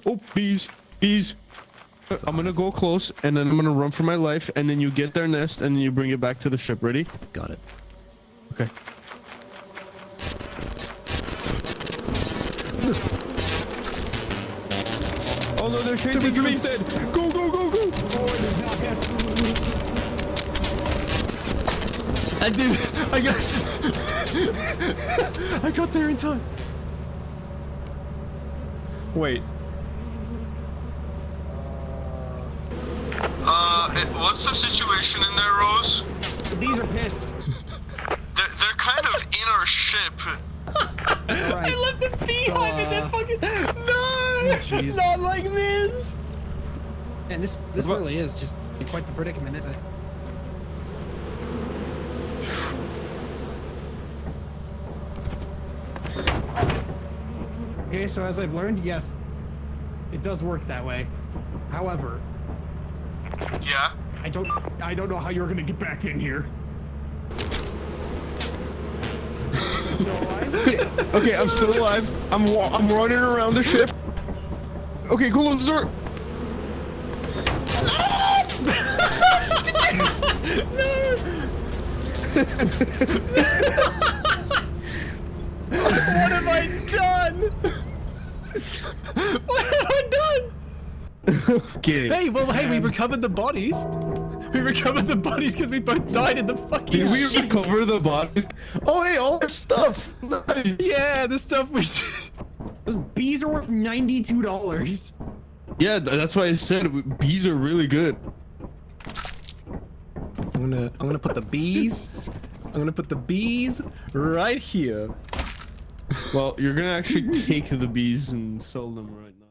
Oh, bees, bees. I'm gonna go close, and then I'm gonna run for my life, and then you get their nest, and then you bring it back to the ship. Ready? Got it. Okay. Oh no, they're chasing me instead. Go, go, go, go! I did. I got there in time. Wait. What's the situation in there, Rose? The bees are pissed. They're kind of in our ship. Right. I left the beehive in that fucking. No! Jeez. Not like this! And this really is just quite the predicament, isn't it? Okay, so as I've learned, yes, it does work that way. However, Yeah? I don't know how you're gonna get back in here. Okay, I'm still alive. I'm running around the ship. Okay, close the door. What have I done? What have I done? Okay. Hey, well, hey, we recovered the bodies. We recovered the bodies because we both died in the fucking Did we shit. recover the body? Oh, hey, all our stuff. Nice. Yeah, the stuff we. Those bees are worth $92. Yeah, that's why I said bees are really good. I'm gonna put the bees. I'm gonna put the bees right here. Well, you're gonna actually take the bees and sell them right now.